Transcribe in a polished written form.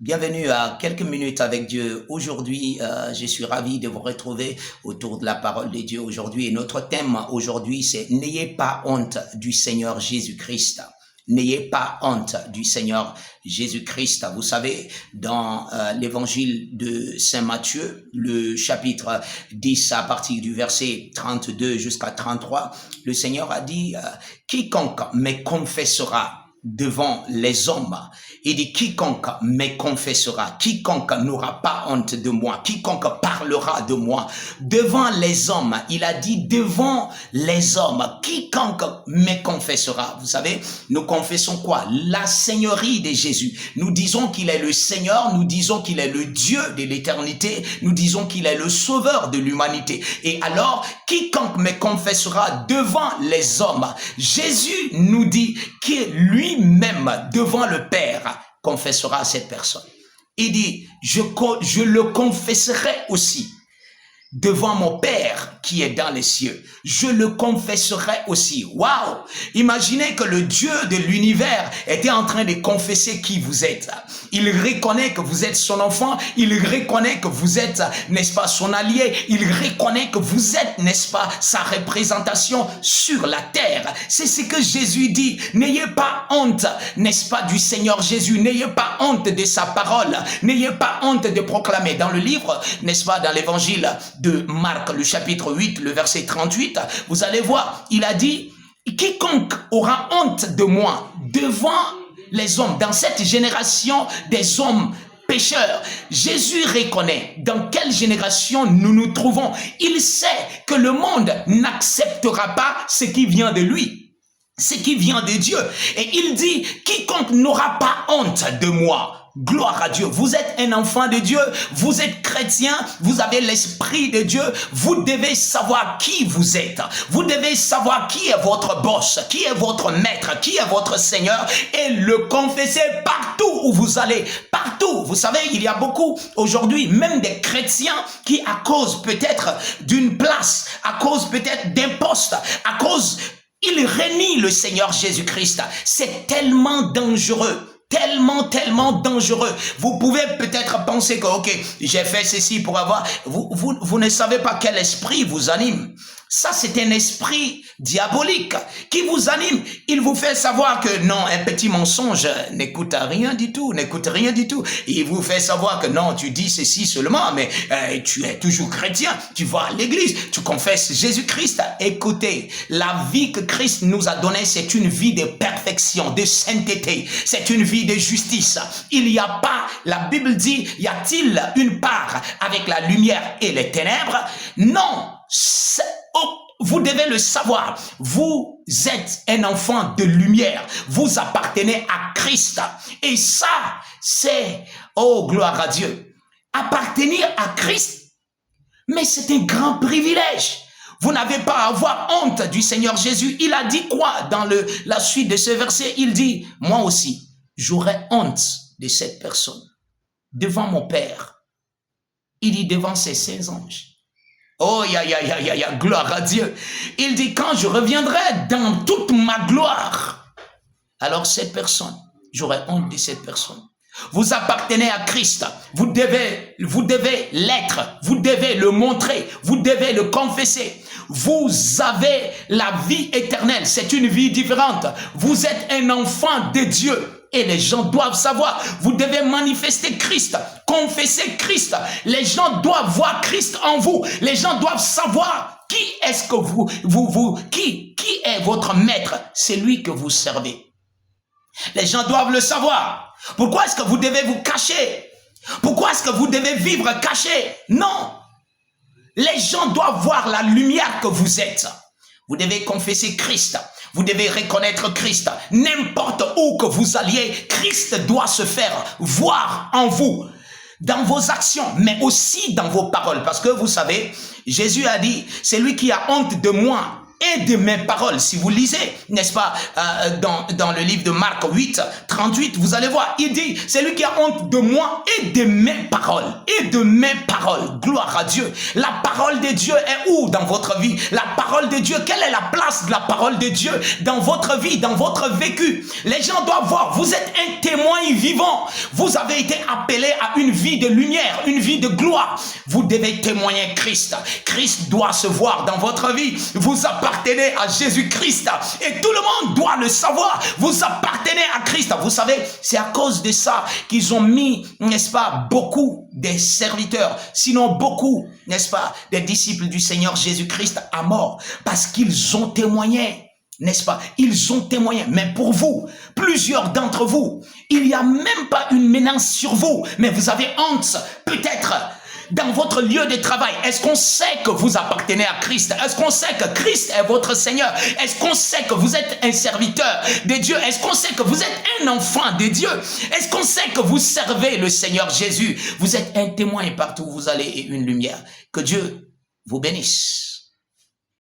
Bienvenue à quelques minutes avec Dieu. Aujourd'hui, je suis ravi de vous retrouver autour de la parole de Dieu aujourd'hui. Et notre thème aujourd'hui, c'est « N'ayez pas honte du Seigneur Jésus-Christ ». N'ayez pas honte du Seigneur Jésus-Christ. Vous savez, dans l'évangile de Saint Matthieu, le chapitre 10 à partir du verset 32 jusqu'à 33, le Seigneur a dit « Quiconque me confessera devant les hommes, il dit quiconque me confessera, quiconque n'aura pas honte de moi, quiconque parlera de moi devant les hommes, il a dit devant les hommes, quiconque me confessera. Vous savez, nous confessons quoi? La seigneurie de Jésus. Nous disons qu'il est le Seigneur, nous disons qu'il est le Dieu de l'éternité, nous disons qu'il est le sauveur de l'humanité. Et alors, quiconque me confessera devant les hommes, Jésus nous dit que lui-même devant le Père confessera à cette personne. Il dit, je le confesserai aussi devant mon Père qui est dans les cieux. Je le confesserai aussi. Waouh! Imaginez que le Dieu de l'univers était en train de confesser qui vous êtes. Il reconnaît que vous êtes son enfant. Il reconnaît que vous êtes, n'est-ce pas, son allié. Il reconnaît que vous êtes, n'est-ce pas, sa représentation sur la terre. C'est ce que Jésus dit. N'ayez pas honte, n'est-ce pas, du Seigneur Jésus. N'ayez pas honte de sa parole. N'ayez pas honte de proclamer. Dans le livre, n'est-ce pas, dans l'évangile de Marc, le chapitre 8, le verset 38, vous allez voir, il a dit, quiconque aura honte de moi devant les hommes, dans cette génération des hommes pécheurs, Jésus reconnaît dans quelle génération nous nous trouvons. Il sait que le monde n'acceptera pas ce qui vient de lui, ce qui vient de Dieu. Et il dit, quiconque n'aura pas honte de moi. Gloire à Dieu. Vous êtes un enfant de Dieu, vous êtes chrétien, vous avez l'esprit de Dieu, vous devez savoir qui vous êtes. Vous devez savoir qui est votre boss, qui est votre maître, qui est votre Seigneur et le confesser partout où vous allez. Partout. Vous savez, il y a beaucoup aujourd'hui, même des chrétiens qui, à cause peut-être d'une place, à cause peut-être d'un poste, à cause, ils renient le Seigneur Jésus-Christ. C'est tellement dangereux. Tellement dangereux. Vous pouvez peut-être penser que, ok, j'ai fait ceci pour avoir... Vous ne savez pas quel esprit vous anime. Ça, c'est un esprit diabolique qui vous anime. Il vous fait savoir que non, un petit mensonge n'écoute rien du tout, n'écoute rien du tout. Il vous fait savoir que non, tu dis ceci seulement, mais tu es toujours chrétien, tu vas à l'église, tu confesses Jésus-Christ. Écoutez, la vie que Christ nous a donnée, c'est une vie de perfection, de sainteté, c'est une vie de justice. Il n'y a pas, la Bible dit, y a-t-il une part avec la lumière et les ténèbres? Non. Vous devez le savoir, vous êtes un enfant de lumière, vous appartenez à Christ. Et ça, c'est, oh gloire à Dieu, appartenir à Christ, mais c'est un grand privilège. Vous n'avez pas à avoir honte du Seigneur Jésus. Il a dit quoi dans la suite de ce verset? Il dit, moi aussi, j'aurai honte de cette personne devant mon Père. Il dit devant ses saints anges. Oh, gloire à Dieu. Il dit, quand je reviendrai dans toute ma gloire, alors cette personne, j'aurai honte de cette personne. Vous appartenez à Christ. Vous devez l'être. Vous devez le montrer. Vous devez le confesser. Vous avez la vie éternelle. C'est une vie différente. Vous êtes un enfant de Dieu. Et les gens doivent savoir, vous devez manifester Christ, confesser Christ. Les gens doivent voir Christ en vous. Les gens doivent savoir qui est-ce que qui est votre maître? C'est lui que vous servez. Les gens doivent le savoir. Pourquoi est-ce que vous devez vous cacher? Pourquoi est-ce que vous devez vivre caché? Non. Les gens doivent voir la lumière que vous êtes. Vous devez confesser Christ. Vous devez reconnaître Christ. N'importe où que vous alliez, Christ doit se faire voir en vous, dans vos actions, mais aussi dans vos paroles. Parce que vous savez, Jésus a dit, c'est lui qui a honte de moi et de mes paroles. Si vous lisez, n'est-ce pas, dans le livre de Marc 8, 38, vous allez voir, il dit, c'est lui qui a honte de moi et de mes paroles. Et de mes paroles. Gloire à Dieu. La parole de Dieu est où dans votre vie? La parole de Dieu, quelle est la place de la parole de Dieu dans votre vie, dans votre vécu? Les gens doivent voir, vous êtes un témoin vivant. Vous avez été appelé à une vie de lumière, une vie de gloire. Vous devez témoigner Christ. Christ doit se voir dans votre vie. Vous appartenez à Jésus-Christ et tout le monde doit le savoir. Vous appartenez à Christ. Vous savez, c'est à cause de ça qu'ils ont mis, n'est-ce pas, beaucoup des serviteurs, sinon beaucoup, n'est-ce pas, des disciples du Seigneur Jésus-Christ à mort, parce qu'ils ont témoigné, n'est-ce pas, ils ont témoigné. Mais pour vous, plusieurs d'entre vous, il n'y a même pas une menace sur vous, mais vous avez honte, peut-être, dans votre lieu de travail. Est-ce qu'on sait que vous appartenez à Christ? Est-ce qu'on sait que Christ est votre Seigneur? Est-ce qu'on sait que vous êtes un serviteur de Dieu? Est-ce qu'on sait que vous êtes un enfant de Dieu? Est-ce qu'on sait que vous servez le Seigneur Jésus? Vous êtes un témoin partout où vous allez et une lumière. Que Dieu vous bénisse.